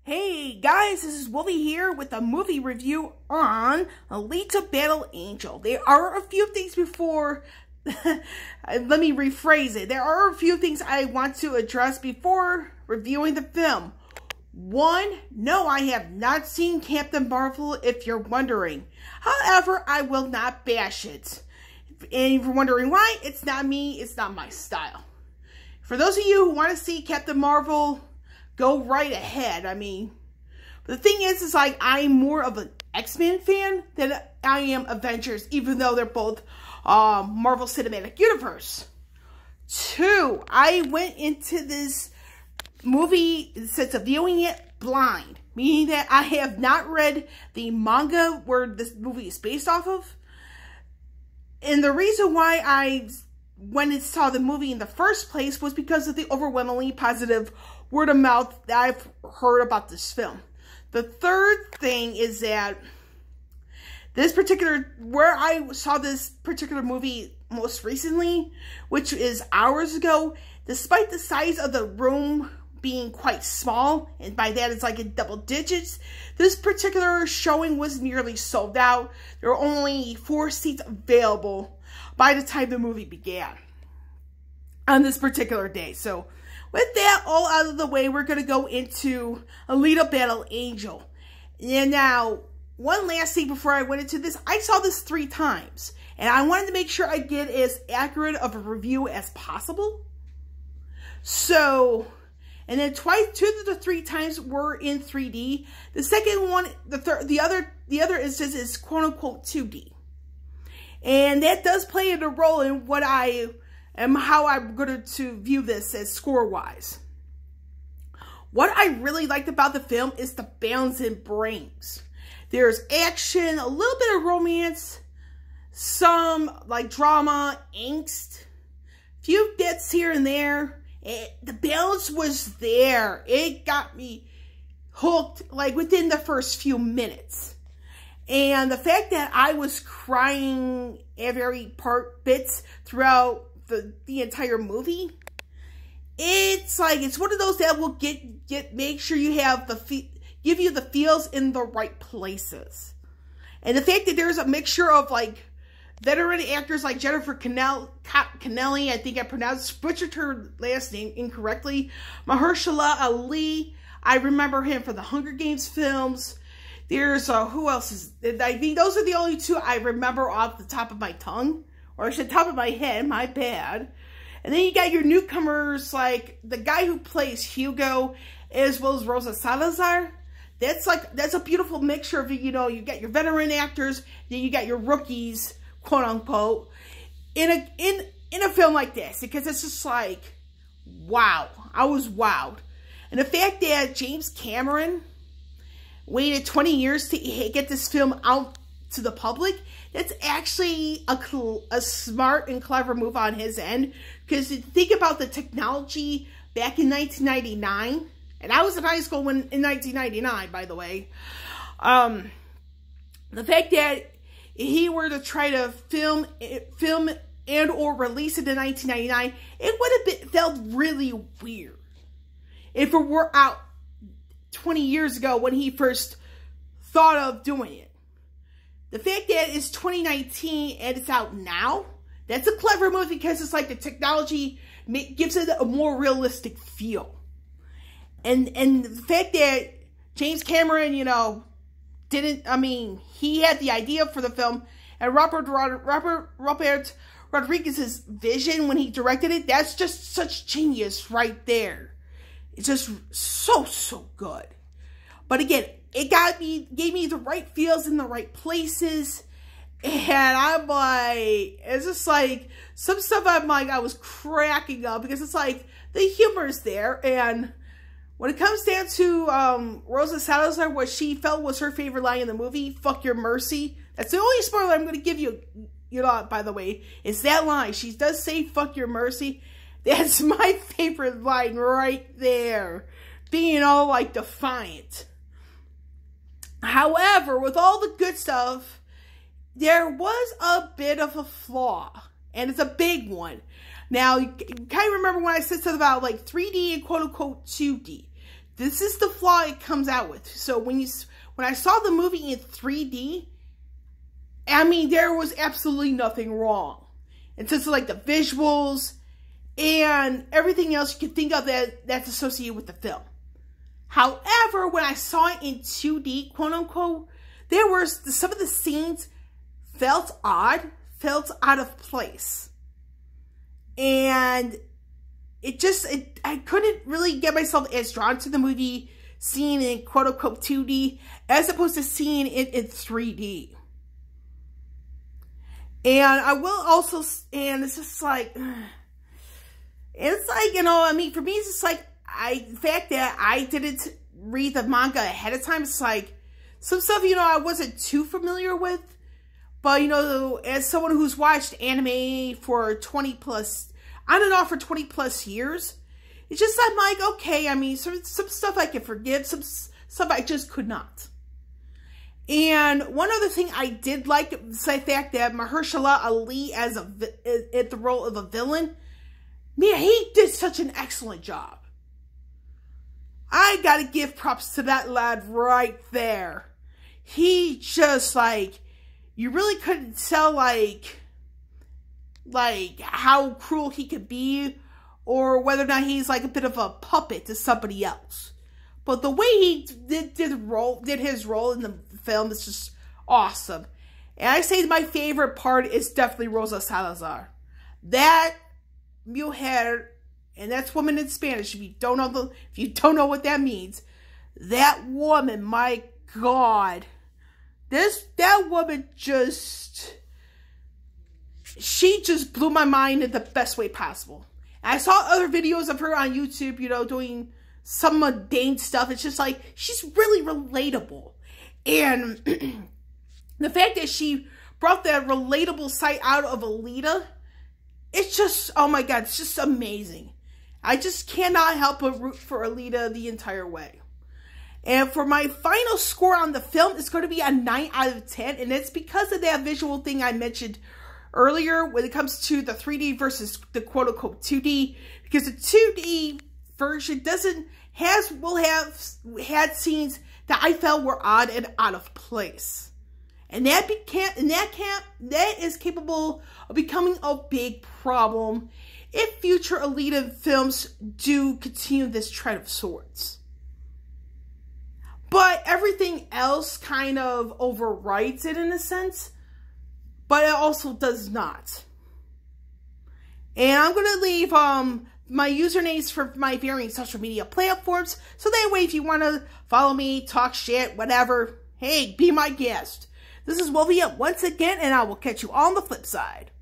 Hey guys, this is Wolvie here with a movie review on Alita Battle Angel. There are a few things before, let me rephrase it. There are a few things I want to address before reviewing the film. One, no, I have not seen Captain Marvel, if you're wondering. However, I will not bash it. And if you're wondering why, it's not me, it's not my style. For those of you who want to see Captain Marvel, go right ahead. I mean, the thing is like, I'm more of an X-Men fan than I am Avengers, even though they're both Marvel Cinematic Universe. Two, I went into this movie, since viewing it, blind. Meaning that I have not read the manga where this movie is based off of. And the reason why I went and saw the movie in the first place was because of the overwhelmingly positive word of mouth that I've heard about this film. The third thing is that where I saw this particular movie most recently, which is hours ago, despite the size of the room being quite small, and by that it's like in double digits, this particular showing was nearly sold out. There were only 4 seats available by the time the movie began on this particular day. So with that all out of the way, we're going to go into Alita Battle Angel. And now, one last thing before I went into this, I saw this 3 times. And I wanted to make sure I get as accurate of a review as possible. So, and then 2 of the 3 times were in 3D. The second one, the other instance is quote-unquote 2D. And that does play a role in what how I'm going to view this as score-wise. What I really liked about the film is the balance it brings. There's action, a little bit of romance, some like drama, angst, few bits here and there. The balance was there. It got me hooked like within the first few minutes. And the fact that I was crying at bits throughout the entire movie, it's like, it's one of those that will make sure you have give you the feels in the right places. And the fact that there's a mixture of like veteran actors like Jennifer Connelly, I think I butchered her last name incorrectly, Mahershala Ali, I remember him for the Hunger Games films. There's who else is, I think those are the only 2 I remember off the top of my tongue. Or I should top of my head, my bad. And then you got your newcomers, like the guy who plays Hugo, as well as Rosa Salazar. That's a beautiful mixture of, you know, you got your veteran actors, then you got your rookies, quote unquote, in a film like this. Because it's just like, wow. I was wowed. And the fact that James Cameron waited 20 years to get this film out to the public, that's actually a smart and clever move on his end. Because think about the technology back in 1999, and I was in high school in 1999, by the way. The fact that he were to try to film and or release it in 1999, it would have felt really weird if it were out 20 years ago when he first thought of doing it. The fact that it's 2019 and it's out now, that's a clever move because it's like the technology gives it a more realistic feel. And the fact that James Cameron, you know, he had the idea for the film, and Robert Rodriguez's vision when he directed it, that's just such genius right there. It's just so good. But again, it gave me the right feels in the right places. And I'm like, it's just like, some stuff I'm like, I was cracking up because it's like, the humor's there. And when it comes down to Rosa Salazar, what she felt was her favorite line in the movie, "Fuck your mercy." That's the only spoiler I'm going to give you, by the way, is that line. She does say, "Fuck your mercy." That's my favorite line right there. Being all like defiant. However, with all the good stuff, there was a bit of a flaw. And it's a big one. Now, you kind of remember when I said something about like 3D and quote-unquote 2D. This is the flaw it comes out with. So when I saw the movie in 3D, I mean, there was absolutely nothing wrong. In terms of like the visuals and everything else you can think of that's associated with the film. However, when I saw it in 2D, quote unquote, there were some of the scenes felt odd, felt out of place. And I couldn't really get myself as drawn to the movie seeing it in quote unquote 2D as opposed to seeing it in 3D. And I will also, and it's just like, it's like, you know, I mean, for me, it's just like, the fact that I didn't read the manga ahead of time, it's like, some stuff, you know, I wasn't too familiar with. But, you know, as someone who's watched anime for 20 plus, on and off for 20 plus years, it's just, I'm like, okay, I mean, some stuff I can forgive, some stuff I just could not. And one other thing I did like is the fact that Mahershala Ali as at the role of a villain, man, he did such an excellent job. I gotta give props to that lad right there. He just, like, you really couldn't tell, like how cruel he could be, or whether or not he's like a bit of a puppet to somebody else. But the way he did his role in the film is just awesome. And I say my favorite part is definitely Rosa Salazar. That mujer, and that's woman in Spanish. If you don't know what that means, that woman, my God, that woman she just blew my mind in the best way possible. And I saw other videos of her on YouTube, you know, doing some mundane stuff. It's just like, she's really relatable. And the fact that she brought that relatable side out of Alita, it's just, oh my God, it's just amazing. I just cannot help but root for Alita the entire way. And for my final score on the film, it's going to be a 9 out of 10. And it's because of that visual thing I mentioned earlier when it comes to the 3D versus the quote-unquote 2D. Because the 2D version will have had scenes that I felt were odd and out of place. And that is capable of becoming a big problem if future Alita films do continue this trend of sorts. But everything else kind of overrides it in a sense, but it also does not. And I'm going to leave my usernames for my varying social media platforms, so that way if you want to follow me, talk shit, whatever, hey, be my guest. This is Wolvie once again, and I will catch you on the flip side.